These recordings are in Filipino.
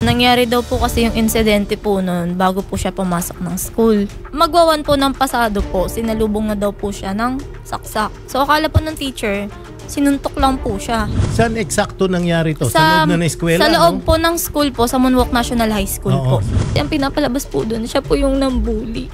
Nangyari daw po kasi yung insidente po noon bago po siya pumasok ng school. Magwawan po ng pasado po, sinalubong na daw po siya ng saksak. So akala po ng teacher, sinuntok lang po siya. Saan eksakto nangyari to? Sa loob na eskwela? Sa loob po ng school po, sa Moonwalk National High School po. Ang pinapalabas po doon, siya po yung nambully.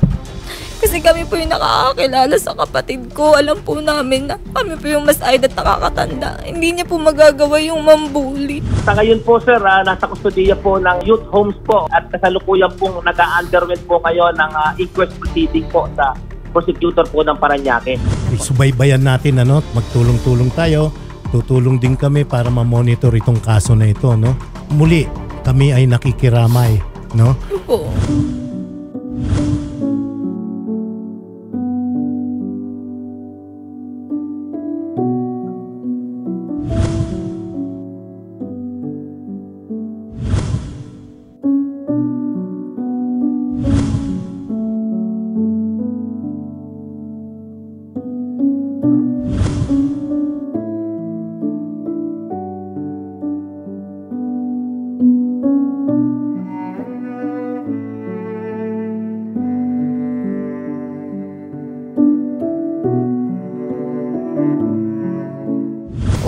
Kasi kami po yung nakakakilala sa kapatid ko. Alam po namin na kami po yung mas aid at nakakatanda. Hindi niya po magagawa yung mambuli. Sa ngayon po sir, nasa kustudiya po ng youth homes po at kasalukuyan pong nag-underwent po kayo ng inquest proceeding po sa prosecutor po ng Parañaque. Subaybayan natin, magtulong-tulong tayo. Tutulong din kami para ma-monitor itong kaso na ito, no? Muli, kami ay nakikiramay, no? Oo.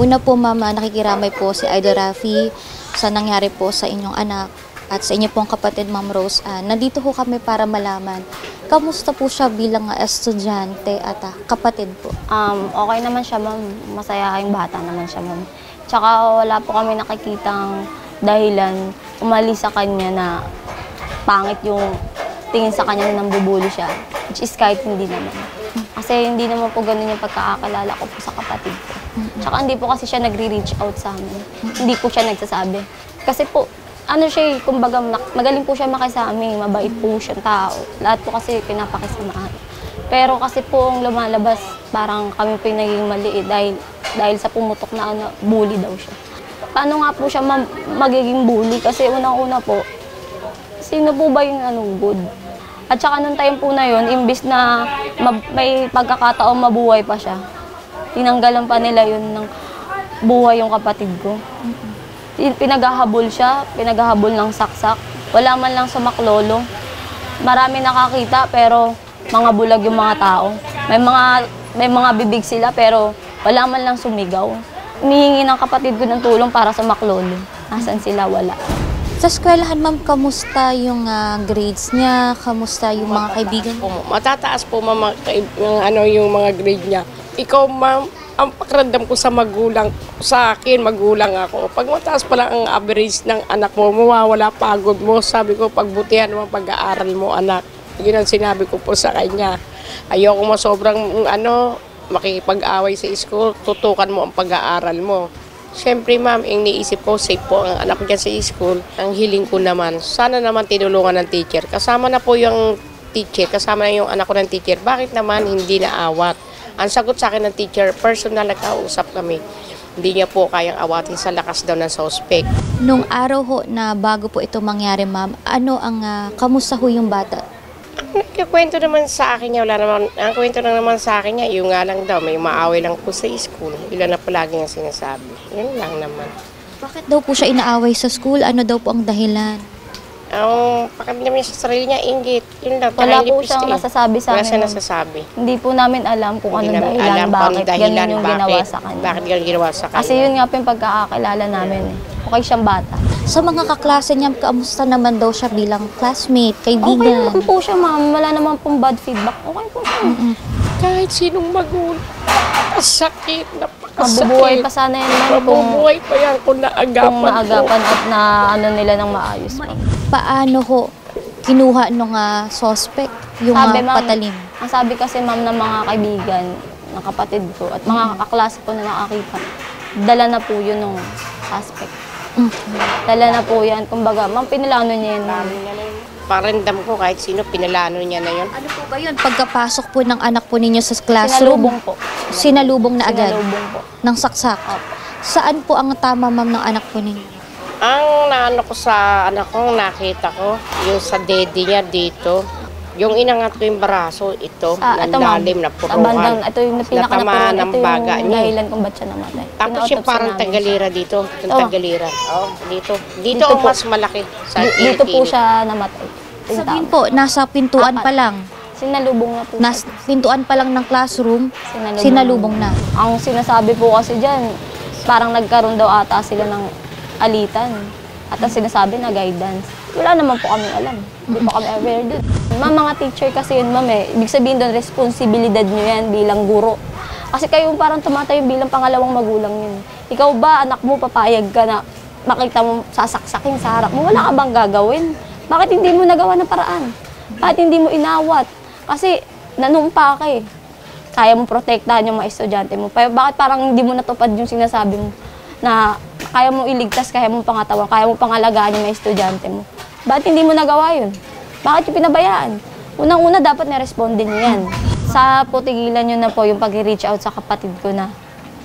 Una po mama, nakikiramay po si Idol Rafi sa nangyari po sa inyong anak at sa inyo pong kapatid Ma'am Rose. Nandito po kami para malaman, kamusta po siya bilang estudyante at kapatid po? Okay naman siya ma'am, masaya yung bata naman siya ma'am. Tsaka wala po kami nakikitang dahilan umalis sa kanya na pangit yung tingin sa kanya na nambubuli siya, which is kahit hindi naman. Kasi hindi naman po ganun yung pagkakakalala ko po sa kapatid ko. Tsaka hindi po kasi siya nagre-reach out sa amin. Hindi po siya nagsasabi. Kasi po, kumbaga magaling po siya makisami, mabait po siyang tao. Lahat po kasi pinapakisamahan. Pero kasi po ang lumalabas, parang kami po yung naging mali dahil sa pumutok na bully daw siya. Paano nga po siya magiging bully? Kasi unang-una po, sino po ba yung good? At saka nung time po na yun, imbis na may pagkakataong mabuhay pa siya, tinanggalan pa nila yun ng buhay yung kapatid ko. Pinaghahabol siya, pinaghahabol ng saksak. Wala man lang sumaklolo. Marami nakakita pero mga bulag yung mga tao. May mga bibig sila pero wala man lang sumigaw. Humihingi ng kapatid ko ng tulong para sa maklolo. Nasaan sila? Wala. Sa eskwelahan, ma'am, kamusta yung grades niya? Kamusta yung mga kaibigan? Matataas po, ma'am, yung mga grade niya. Ikaw, ma'am, ang pakiramdam ko sa magulang, sa akin, magulang ako. Pag mataas pa lang ang average ng anak mo, mawawala pagod mo. Sabi ko, pagbutihan mo ang pag-aaral mo, anak. Yun ang sinabi ko po sa kanya. Ayoko mo sobrang, makikipag-away sa school, tutukan mo ang pag-aaral mo. Siyempre, ma'am, yung niisip ko, safe po ang anak niya sa school. Ang hiling ko naman, sana naman tinulungan ng teacher. Kasama na po yung teacher, kasama na yung anak ko ng teacher. Bakit naman hindi naawat? Ang sagot sa akin ng teacher, personal na kausap kami. Hindi niya po kayang awatin sa lakas daw ng suspect. Nung araw ho na bago po ito mangyari, ma'am, kamusta ho yung bata? Ang kwento naman sa akin niya, ang kwento naman sa akin niya, yung nga lang daw, may maaway lang po sa school. Ilan na palagi ang sinasabi. Yun lang naman. Bakit daw po siya inaaway sa school? Ano daw po ang dahilan? Ang pakiramdam niya sa sarili niya, inggit. Yun lang. Wala po siyang nasasabi sa amin. Wala siya nasasabi. Hindi po namin alam kung ano dahilan, bakit ganun yung ginawa sa kanya. Bakit ganun ginawa sa kanya. Kasi yun nga po yung pagkakakilala namin. Okay siyang bata. Sa mga kaklase niya, kamusta naman daw siya bilang classmate, kaibigan? Okay naman po siya, ma'am. Wala naman pong bad feedback. Okay po siya. Kahit sinong magulang, napakasakit, napakasakit. Mabubuhay pa sana yan, ma'am. Mabubuhay pa yan kung naagapan at na nila ng maayos. Paano ho kinuha nung suspect yung patalim? Ang sabi kasi, ma'am, ng mga kaibigan, ng kapatid ko, at mga kaklase ko na nakakita, dala na po yun ng suspect. Dala na po yan. Kumbaga, ma'am, pinilano niya yan. Parandam ko kahit sino, pinalano niya na yun. Ano po ba yun? Pagkapasok po ng anak po ninyo sa classroom? Sinalubong po. Sinalubong na agad? Sinalubong po. Ng saksak? Saan po ang tama, ma'am, ng anak po ninyo? Ang naano ko sa anak ko, nakita ko, yung sa daddy niya dito. Yung inangat ko yung braso, ito, Ito, ma'am. lalim na Sa bandang, puruhan. ito yung pinaka Natamaan ito ng baga yung niya. dahilan kung ba't siya namatay. Tapos yung Pina-autopsy parang namin tagalira dito. Yung Ito. tagalira. Oh, dito. Dito Dito ang po. mas malaki. Sa Dito po kilikili. siya namatay. Yung Sabihin tao. po, nasa pintuan pa lang. Sinalubong na po Nas siya. pintuan pa lang ng classroom, Sinalubong sinalubong na. Ang sinasabi po kasi dyan, parang nagkaroon daw ata sila ng alitan. At ang sinasabi na guidance. Wala naman po kami alam. Hindi po kami aware doon. Mga teacher kasi yun, ma'am eh. Ibig sabihin doon, responsibilidad nyo yan bilang guro. Kasi kayo parang tumatayo bilang pangalawang magulang yun. Ikaw ba, anak mo, papayag ka na makita mo sasaksakin sa harap mo? Wala ka bang gagawin? Bakit hindi mo nagawa ng paraan? Bakit hindi mo inawat? Kasi nanumpa ka eh. Kaya mo protektahan yung mga estudyante mo. Bakit parang hindi mo natupad yung sinasabi mo na kaya mo iligtas, kaya mo pangatawan, kaya mo pangalagaan yung mga estudyante mo? Bakit hindi mo nagawa yun? Bakit yung pinabayaan? Unang-una dapat na-responde niyo yan. Sa tigilan nyo na po yung pag-reach out sa kapatid ko na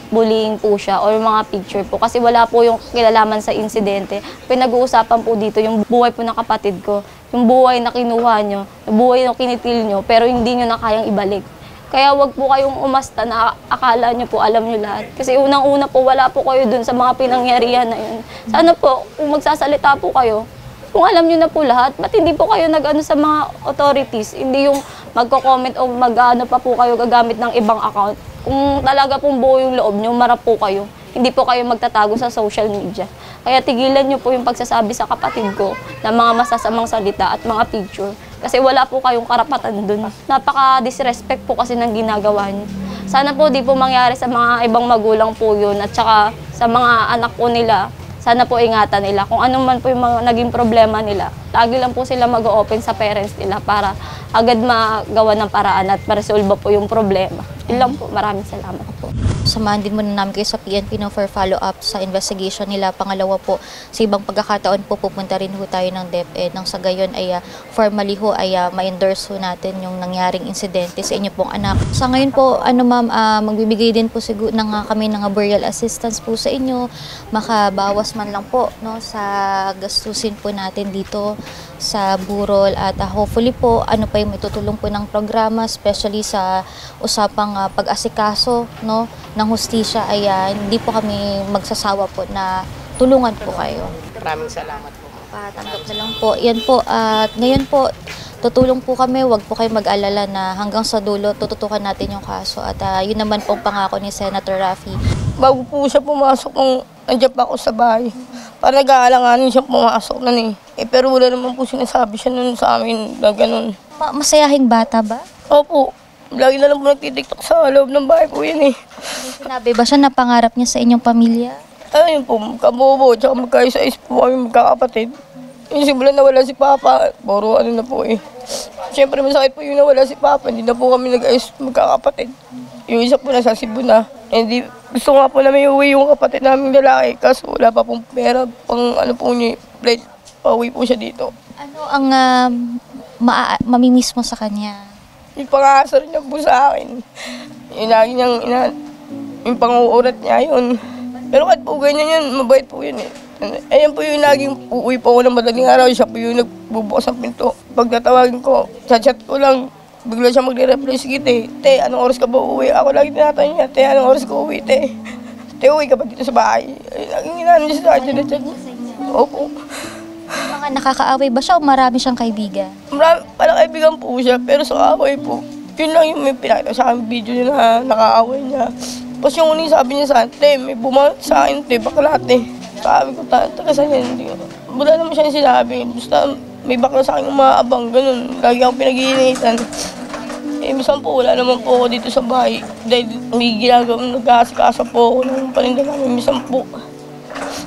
bullying po siya or mga picture po. Kasi wala po yung kilalaman sa insidente. Pinag-uusapan po dito yung buhay po ng kapatid ko. Yung buhay na kinuha nyo, yung buhay na kinitil nyo, pero hindi nyo na kayang ibalik. Kaya wag po kayong umasta na akala nyo po alam nyo lahat. Kasi unang-una po wala po kayo dun sa mga pinangyarihan na yun. Sana po, kung magsasalita po kayo, kung alam nyo na po lahat, ba't hindi po kayo nag-ano sa mga authorities? Hindi yung magko-comment o mag-ano pa po kayo gagamit ng ibang account. Kung talaga pong buo yung loob nyo, marap po kayo. Hindi po kayo magtatago sa social media. Kaya tigilan nyo po yung pagsasabi sa kapatid ko ng mga masasamang salita at mga picture. Kasi wala po kayong karapatan dun. Napaka-disrespect po kasi ng ginagawa nyo. Sana po di po mangyari sa mga ibang magulang po yun at saka sa mga anak po nila. Sana po ingatan nila. Kung anong man po yung mga naging problema nila, lagi lang po sila mag-open sa parents nila para agad magawa ng paraan at ma-resolve po yung problema. Yun lang po. Maraming salamat po. Samahan din muna namin kayo sa PNP no, for follow-up sa investigation nila. Pangalawa po, sa ibang pagkakataon po, pupunta rin ho tayo ng DepEd. Nang sa gayon ay formally ho ay ma-endorse ho natin yung nangyaring insidente sa inyo pong anak. Sa ngayon po, ma'am, magbibigay din po siguro kami ng burial assistance po sa inyo. Makabawas man lang po no, sa gastusin po natin dito sa burol at hopefully po pa yung itutulong po ng programa, especially sa usapang pag-asikaso no ng hustisya ay hindi po kami magsasawa po na tulungan po kayo. Maraming salamat po. Patanggap na lang po. Yan po, at ngayon po tutulong po kami, wag po kayo mag-alala na hanggang sa dulo tututukan natin yung kaso at yun naman pong pangako ni Senator Raffy. Bago po siya pumasok nung nandiyan pa ako sa bahay. Para nag-aalanganin siya pumasok nun eh. Pero wala naman po sinasabi siya nun sa amin na ganun. Masayahing bata ba? Opo. Lagi na lang po nagtitiktok sa loob ng bahay po yun eh. Sinabi ba siya na pangarap niya sa inyong pamilya? Ayun po, kabobo, tsaka magkaisa-is po kami magkakapatid. Yung simula na wala si Papa, puro na po eh. Siyempre masakit po yung nawala si Papa, hindi na po kami nag-ayos magkakapatid. Yung isa po nasa Cebu na. Hindi, gusto nga po namin iuwi yung kapatid naming lalaki, kaso wala pa pong pera, pang po niya, flight, pauwi po siya dito. Ano ang mamimiss mo sa kanya? Yung pang-aasar niya po sa akin. Yung lagi niyang yung pang-uurat niya yun. Pero kahit po ganyan yun, mabait po yun eh. Ayan po yung laging uuwi po ako ng madaling araw, siya po yung nagbubukas ng pinto. Pagtatawagin ko, sa chat ko lang, bigla siya magre-reply, sige te, anong oras ka ba uuwi? Ako lagi tinatanong niya, te, anong oras ka uuwi, te? Te, uwi ka ba dito sa bahay? Ay, laging inaano niya sa akin na chat. Opo. Mga nakakaaway ba siya o marami siyang kaibigan? Marami, parang kaibigan po siya, pero sa kaaway po, yun lang yung may pinakita sa akin video niya na nakaaway niya. Tapos yung uling sabi niya sa akin, te, may bumangat sa akin, te, bakla, te. Sabi ko, taga saan yan? Wala naman siya yung sinabi. Basta may bakla sa akin umaabang, ganun. Lagi akong pinag-iinitan. Eh, minsan po, wala naman po ako dito sa bahay. Dahil may ginagawang nag-aasikasa po ako ng paninda namin, minsan po.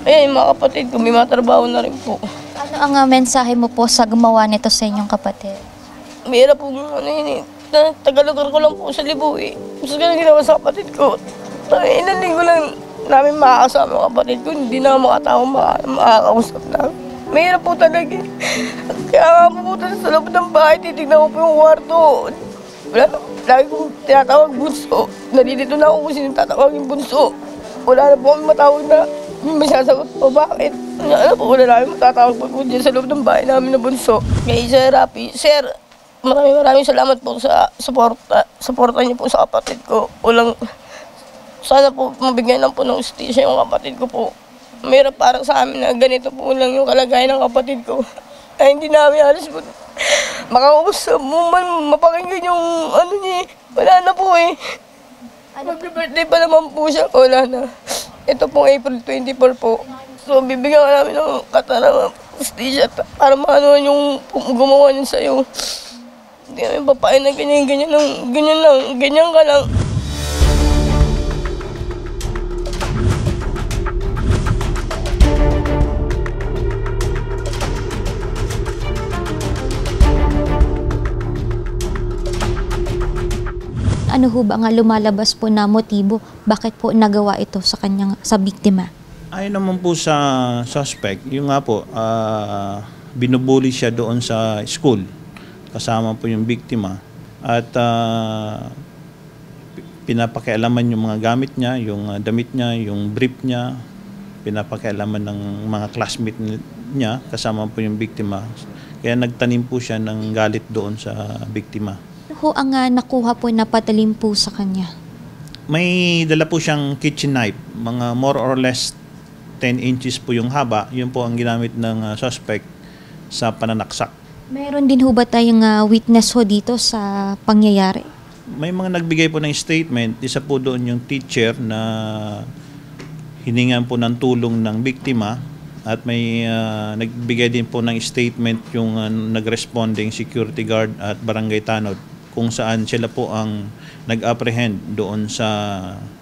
Eh, mga kapatid ko, may mga trabaho na rin po. Ano ang mensahe mo po sa gumawa nito sa inyong kapatid? Mayroon po yun eh. Tagalugar ko lang po sa Libu eh. Gusto ko lang ginawa sa kapatid ko. Ilang linggo lang namin makakasama ang kapatid ko. Hindi na makatao makakausap namin. Mayroon po talaga eh. Kaya nga pupunta sa loob ng bahay, titignan ko po yung kwarto. Wala na. Lagi kong tinatawag bunso. Nalilito na ako kung sino tatawagin bunso. Wala na po kami matawag na may sasagot po. Bakit? Ano po, wala namin matatawag po dyan sa loob ng bahay namin na bunso. Kaya Sir Raffy, Sir, maraming salamat po sa suporta niyo po sa kapatid ko. Sana po mabigyan lang po ng ustisya yung kapatid ko po. Mayroon para sa amin na ganito po lang yung kalagayan ng kapatid ko. Ay hindi namin alas po. Makausap mo man, mapakinggan yung ano niya. Wala na po eh. Mag-birthday pa naman po siya. Wala na. Ito pong April 24 po. So bibigyan ka namin ng katarang ustisya para maano yung gumawa niya sa'yo. Hindi namin papain na ganyan ka lang. Ano ho ba nga lumalabas po na motibo? Bakit po nagawa ito sa biktima? Ayon naman po sa suspect, yung nga po, binubuli siya doon sa school. Kasama po yung biktima. At pinapakialaman yung mga gamit niya, yung damit niya, yung brief niya. Pinapakialaman ng mga classmate niya, kasama po yung biktima. Kaya nagtanim po siya ng galit doon sa biktima. Ho ang nakuha po na patalim po sa kanya? May dala po siyang kitchen knife, mga more or less 10 inches po yung haba. Yun po ang ginamit ng suspect sa pananaksak. Meron din ho ba tayong witness ho dito sa pangyayari? May mga nagbigay po ng statement. Isa po doon yung teacher na hiningan po ng tulong ng biktima. At may nagbigay din po ng statement yung nag-responding security guard at barangay tanod, kung saan sila po ang nag-apprehend doon sa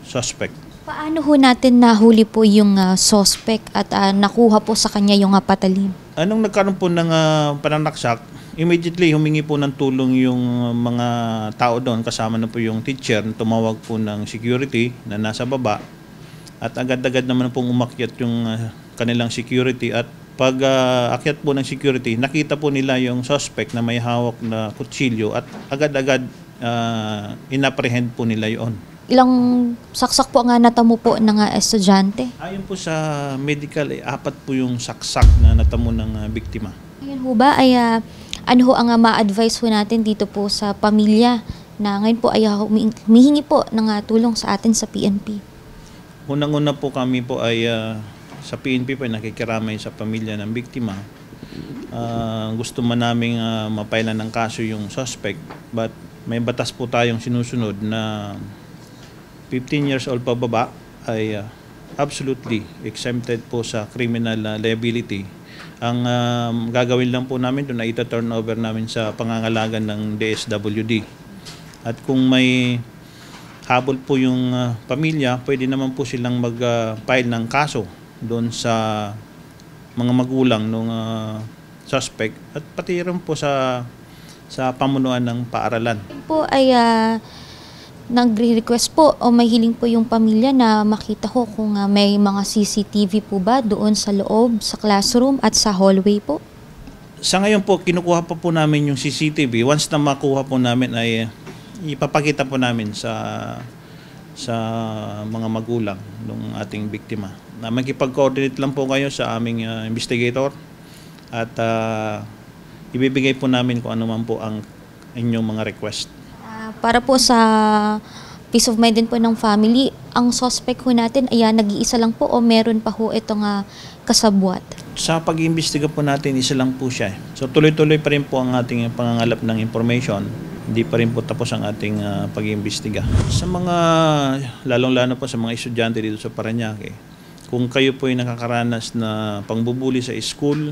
suspect. Paano ho natin nahuli po yung suspect at nakuha po sa kanya yung patalim? Anong nagkaroon po ng pananaksak, immediately humingi po ng tulong yung mga tao doon, kasama na po yung teacher, tumawag po ng security na nasa baba at agad-agad naman pong umakyat yung kanilang security at pag akyat po ng security, nakita po nila yung suspect na may hawak na kutsilyo at agad-agad inapprehend po nila yon. Ilang saksak po nga natamo po ng estudyante? Ayon po sa medical, 4 po yung saksak na natamo ng biktima. Ngayon ho ba ay ano ho ang ma-advise ho natin dito po sa pamilya na ngayon po ay humihingi po ng tulong sa atin sa PNP? Unang-una po kami po ay sa PNP po ay nakikiramay sa pamilya ng biktima. Gusto man naming mapailan ng kaso yung suspect, but may batas po tayong sinusunod na 15 years old pababa ay absolutely exempted po sa criminal liability. Ang gagawin lang po namin doon ay ita-turn over namin sa pangangalaga ng DSWD. At kung may habol po yung pamilya, pwede naman po silang mag-file ng kaso doon sa mga magulang ng suspect at pati rin po sa pamunuan ng paaralan. Po ay nagre-request po o may hiling po yung pamilya na makita ko kung may mga CCTV po ba doon sa loob, sa classroom at sa hallway po? Sa ngayon po, kinukuha pa po namin yung CCTV. Once na makuha po namin ay ipapakita po namin sa mga magulang ng ating biktima. Magkipag-coordinate lang po kayo sa aming investigator at ibibigay po namin kung ano man po ang inyong mga request. Para po sa peace of mind din po ng family, ang suspect ho natin ay nag-iisa lang po o meron pa ho itong kasabwat? Sa pag-iimbestiga po natin, isa lang po siya. So tuloy-tuloy pa rin po ang ating pangangalap ng information. Hindi pa rin po tapos ang ating pag-iimbestiga. Sa mga, lalong-lalo po sa mga estudyante dito sa Parañaque, kung kayo po ay nakakaranas na pangbubuli sa school,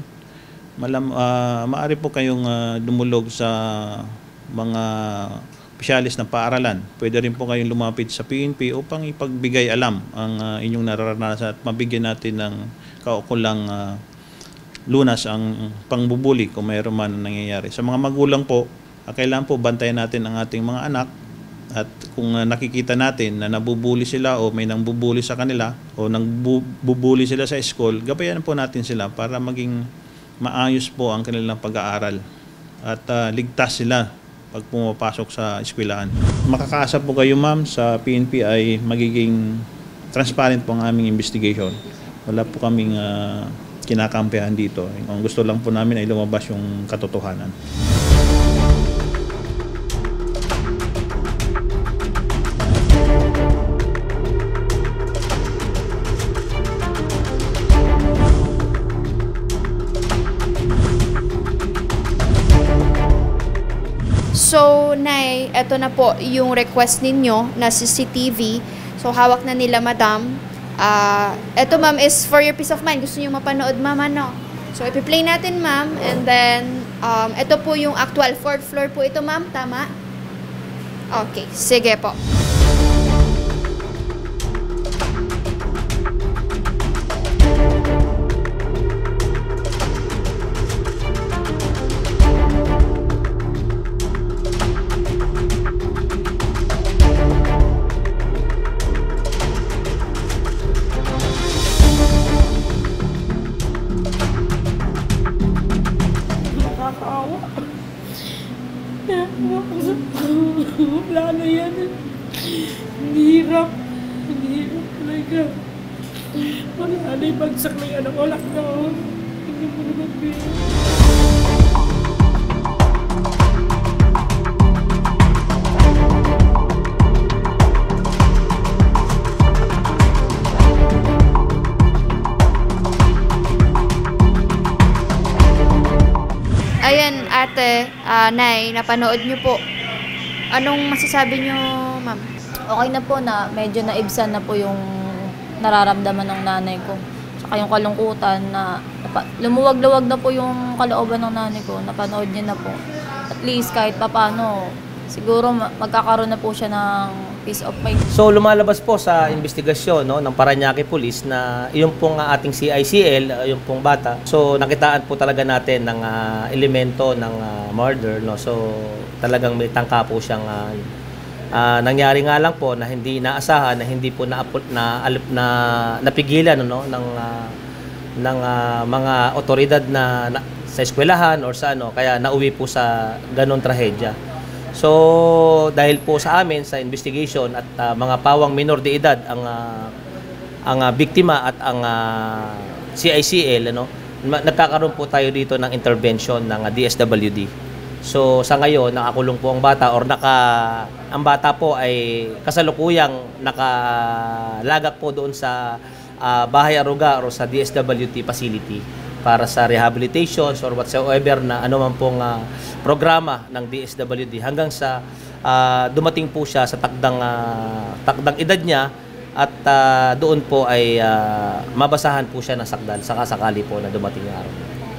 maaari po kayong dumulog sa mga opisyalis ng paaralan. Pwede rin po kayong lumapit sa PNP upang ipagbigay alam ang inyong nararanasan at mabigyan natin ng kaukulang lunas ang pangbubuli kung mayroon man nangyayari. Sa mga magulang po, kailangan po bantayan natin ang ating mga anak at kung nakikita natin na nabubuli sila o may nangbubuli sa kanila o nangbubuli sila sa school, gabayan po natin sila para maging maayos po ang kanilang pag-aaral at ligtas sila pag pumapasok sa eskwelahan. Makakaasa po kayo ma'am, sa PNP ay magiging transparent po ang aming investigation. Wala po kaming kinakampihan dito. Ang gusto lang po namin ay lumabas yung katotohanan. So, Nay, eto na po yung request ninyo na CCTV. So, hawak na nila, Madam. Eto, Ma'am, is for your peace of mind. Gusto nyo mapanood, Ma'am, ano? So, ipi-play natin, Ma'am. And then, ito po yung actual 4th floor po ito, Ma'am. Tama? Okay, sige po. Nakakaawa. Wala na yan. Hindi hirap. Hindi hirap talaga. Wala na yung bagsak na yan. Ang alak na. Hindi mo naman pera. Ayan, ate, Nay, napanood nyo po. Anong masasabi nyo, Ma'am? Okay na po na medyo naibsan na po yung nararamdaman ng nanay ko. Tsaka yung kalungkutan na lumuwag-luwag na po yung kalooban ng nanay ko. Napanood niya na po. At least kahit papano, siguro magkakaroon na po siya ng peace of mind. So lumalabas po sa investigasyon, no, ng Parañaque Police na yung pong ating CICL, yung pong bata. So nakitaan po talaga natin ng elemento ng murder, no. So talagang may tangka po siyang nangyari nga lang po na hindi inaasahan, na hindi po napigilan, no, ng mga otoridad na sa eskwelahan or sa ano, kaya nauwi po sa ganung trahedya. So dahil po sa amin sa investigation at mga pawang minor de edad ang biktima at ang CICL, ano, nagkakaroon po tayo dito ng intervention ng DSWD. So sa ngayon nakakulong po ang bata, or ang bata po ay kasalukuyang nakalagak po doon sa Bahay Aruga o sa DSWD facility para sa rehabilitation or whatsoever na anuman pong programa ng DSWD hanggang sa dumating po siya sa takdang edad niya at doon po ay mabasahan po siya ng sakdal sakasakali po na dumating yung araw.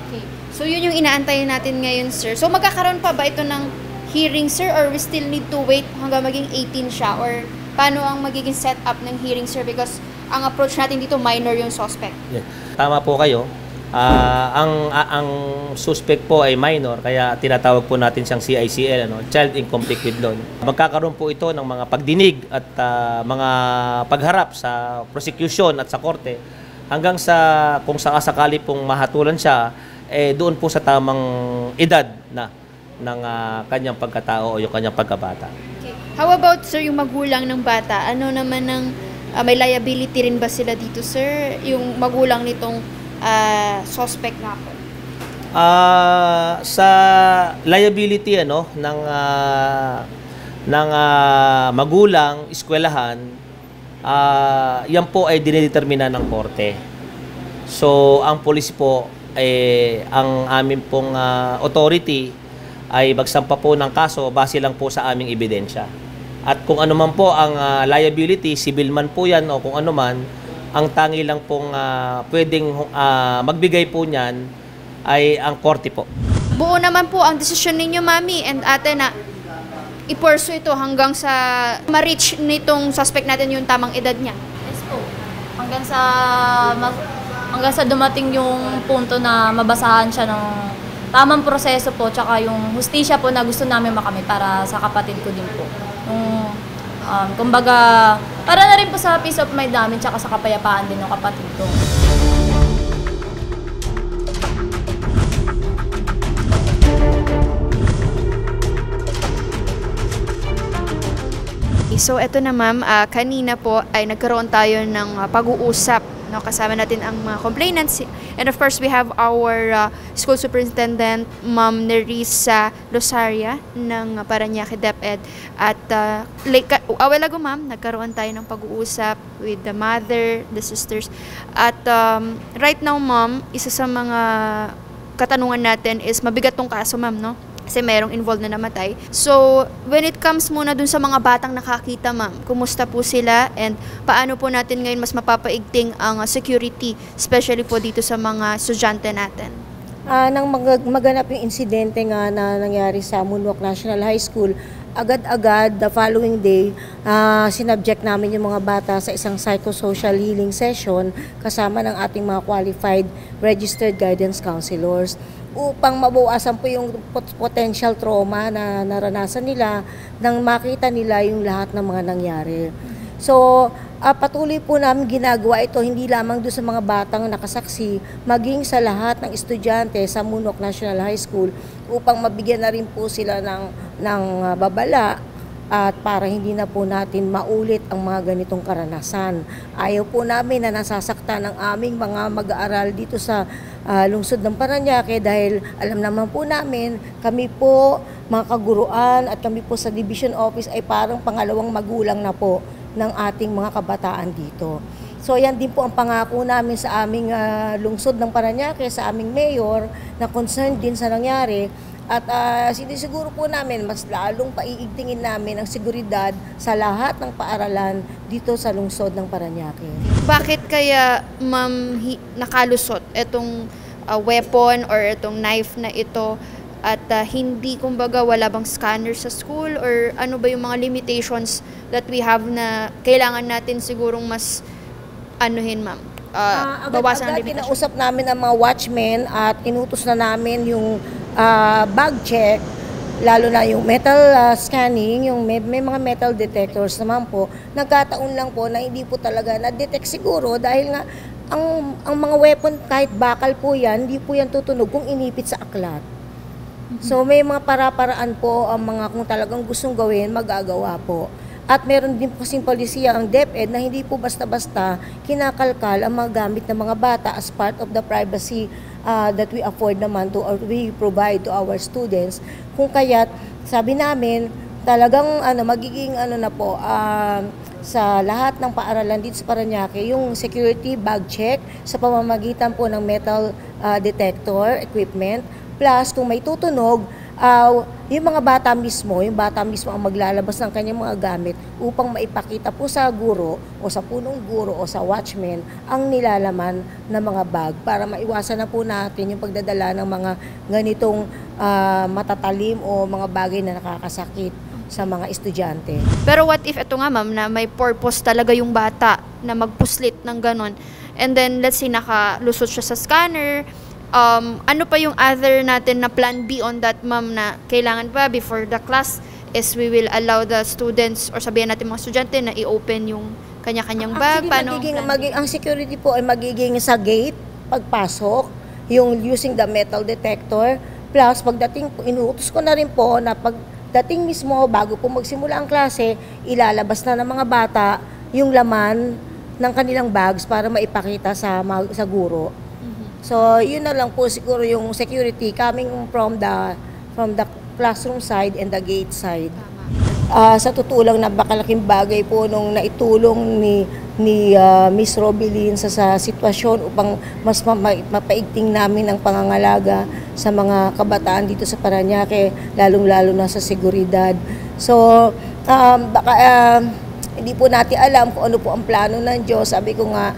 Okay. So yun yung inaantayin natin ngayon, sir. So magkakaroon pa ba ito ng hearing, sir, or we still need to wait hanggang maging 18 siya, or paano ang magiging setup ng hearing, sir, because ang approach natin dito minor yung suspect? Yeah. Tama po kayo. Ang suspect po ay minor, kaya tinatawag po natin siyang CICL, ano, Child in Conflict with Law. Magkakaroon po ito ng mga pagdinig at mga pagharap sa prosecution at sa korte hanggang sa kung sakasakali pong mahatulan siya, doon po sa tamang edad na ng kanyang pagkatao o yung kanyang pagkabata. Okay. How about, sir, yung magulang ng bata? Ano naman may liability rin ba sila dito, sir? Yung magulang nitong suspect nga po. Sa liability ng magulang, eskwelahan, yan po ay dinedetermina ng korte. So ang police po ang amin pong authority ay magsampa po ng kaso base lang po sa aming ebidensya. At kung ano man po ang liability, civil man po yan o kung ano man, ang tangi lang pong pwedeng magbigay po niyan ay ang korte po. Buo naman po ang desisyon ninyo, Mami and Ate, na i-pursue ito hanggang sa ma-reach nitong suspect natin yung tamang edad niya. Yes po. Hanggang sa dumating yung punto na mabasahan siya ng tamang proseso po, tsaka yung hustisya po na gusto namin makamit para sa kapatid ko din po. Kumbaga, para na rin po sa peace of mind namin tsaka sa kapayapaan din ng kapatid ko. So eto na, ma'am, kanina po ay nagkaroon tayo ng pag-uusap, no, kasama natin ang mga complainants, and of course we have our school superintendent, Ma'am Nerissa Losaria ng Parañaque DepEd, at a while ago, ma'am, nagkaroon tayo ng pag-uusap with the mother, the sisters, at right now, ma'am, isa sa mga katanungan natin is mabigat tong kaso, ma'am, no? kasi merong involved na namatay. So, when it comes muna dun sa mga batang nakakita, ma'am, kumusta po sila and paano po natin ngayon mas mapapaigting ang security, especially po dito sa mga estudyante natin? Nang maganap yung insidente nga na nangyari sa Moonwalk National High School, agad-agad, the following day, sinubject namin yung mga bata sa isang psychosocial healing session kasama ng ating mga qualified registered guidance counselors upang mabawasan po yung potential trauma na naranasan nila nang makita nila yung lahat ng mga nangyari. So, patuloy po namin ginagawa ito hindi lamang doon sa mga batang nakasaksi, maging sa lahat ng estudyante sa Moonwalk National High School upang mabigyan na rin po sila ng babala at para hindi na po natin maulit ang mga ganitong karanasan. Ayaw po namin na nasasaktan ang aming mga mag-aaral dito sa lungsod ng Parañaque dahil alam naman po namin, kami po mga kaguruan at kami po sa Division Office ay parang pangalawang magulang na po ng ating mga kabataan dito. So yan din po ang pangako namin sa aming lungsod ng Parañaque, sa aming mayor na concerned din sa nangyari at sinisiguro po namin mas lalong paiigtingin namin ang seguridad sa lahat ng paaralan dito sa lungsod ng Parañaque. Bakit kaya, ma'am, nakalusot itong weapon or itong knife na ito at hindi, kumbaga, wala bang scanner sa school or ano ba yung mga limitations that we have na kailangan natin sigurong mas anuhin, ma'am? Bawasan ang limitation. Kinausap namin ang mga watchmen at inutos na namin yung bag check, lalo na yung metal scanning, yung may mga metal detectors naman po. Nagkataon lang po na hindi po talaga na-detect siguro dahil nga ang mga weapon kahit bakal po yan, hindi po yan tutunog kung inipit sa aklat. So may mga para-paraan po ang mga kung talagang gustong gawin, magagawa po. At meron din po kasing polisiya ang DepEd na hindi po basta-basta kinakalkal ang mga gamit ng mga bata as part of the privacy that we afford naman to or we provide to our students. Kung kaya't sabi namin talagang magiging na po sa lahat ng paaralan dito sa Parañaque yung security bag check sa pamamagitan po ng metal detector equipment. Plus, kung may tutunog, yung mga bata mismo ang maglalabas ng kanyang mga gamit upang maipakita po sa guro o sa punong guro o sa watchman ang nilalaman ng mga bag para maiwasan na po natin yung pagdadala ng mga ganitong matatalim o mga bagay na nakakasakit sa mga estudyante. Pero what if ito nga, ma'am, na may purpose talaga yung bata na magpuslit ng ganon and then let's say nakalusot siya sa scanner. Ano pa yung other natin na plan B on that, ma'am, na kailangan pa before the class is we will allow the students or sabihin natin mga estudyante na i-open yung kanya-kanyang bag? Actually, ang security po ay magiging sa gate, pagpasok, yung using the metal detector, plus pagdating, inuutos ko na rin po na pagdating mismo, bago po magsimula ang klase, ilalabas na ng mga bata yung laman ng kanilang bags para maipakita sa guro. So, yun na lang po siguro yung security coming from the classroom side and the gate side. Sa totoo lang, napakalaking bagay po nung naitulong ni Miss Robilin sa sitwasyon upang mas mapaigting namin ang pangangalaga sa mga kabataan dito sa Parañaque, lalong-lalo na sa seguridad. So, baka hindi po natin alam kung ano po ang plano ng Diyos. Sabi ko nga,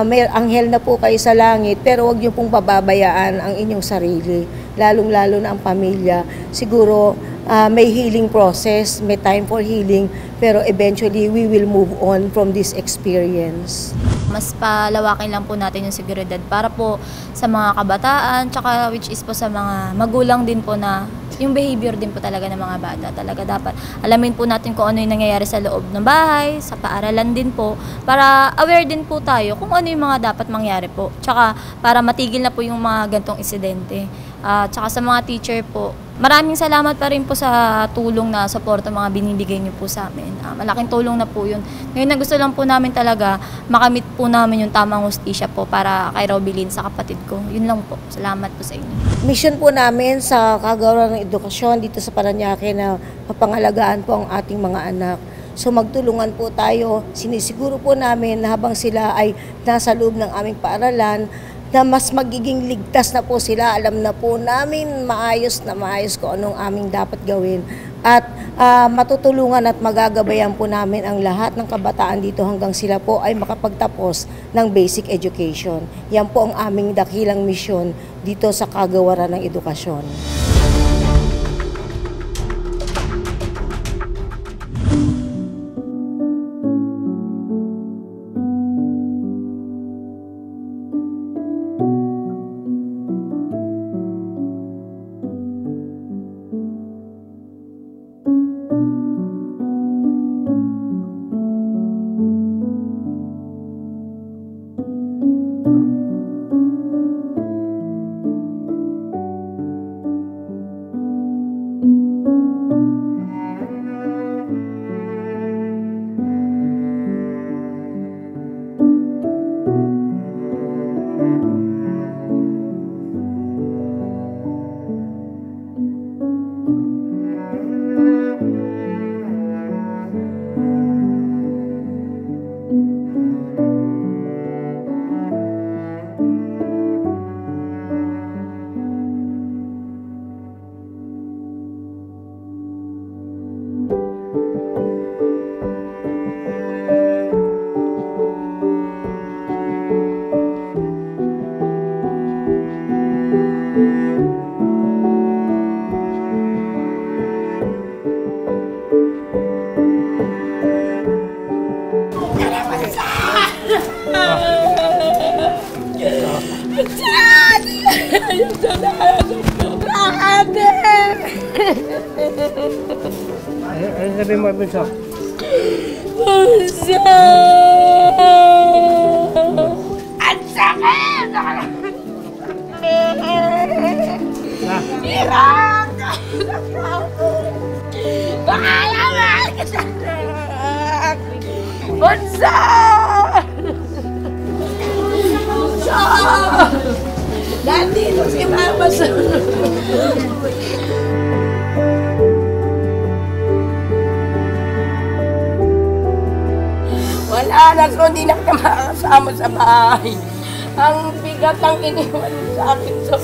may anghel na po kayo sa langit, pero huwag niyo pong pababayaan ang inyong sarili, lalong-lalo na ang pamilya. Siguro may healing process, may time for healing, pero eventually we will move on from this experience. Mas palawakin lang po natin yung seguridad para po sa mga kabataan, tsaka which is po sa mga magulang din po na yung behavior din po talaga ng mga bata. Talaga dapat alamin po natin kung ano yung nangyayari sa loob ng bahay, sa paaralan din po, para aware din po tayo kung ano yung mga dapat mangyari po. Tsaka para matigil na po yung mga gantong insidente. Tsaka sa mga teacher po, maraming salamat pa rin po sa tulong na suporta mga binibigay niyo po sa amin. Malaking tulong na po yun. Ngayon na gusto lang po namin talaga makamit po namin yung tamang hustisya po para kay Robilin sa kapatid ko. Yun lang po. Salamat po sa inyo. Mission po namin sa Kagawaran ng Edukasyon dito sa Parañaque na mapangalagaan po ang ating mga anak. So magtulungan po tayo. Sinisiguro po namin na habang sila ay nasa loob ng aming paaralan, na mas magiging ligtas na po sila. Alam na po namin maayos kung anong aming dapat gawin. At matutulungan at magagabayan po namin ang lahat ng kabataan dito hanggang sila po ay makapagtapos ng basic education. Yan po ang aming dakilang misyon dito sa kagawaran ng edukasyon. Ano sabi mo, Bunso? Bunso! Ang sakit! Hirang! Baka naman kita na! Bunso! Bunso! Nandito si Mama sa... Wala na, so hindi na kita makakasama sa bahay. Ang bigat ang iniwan sa akin, so.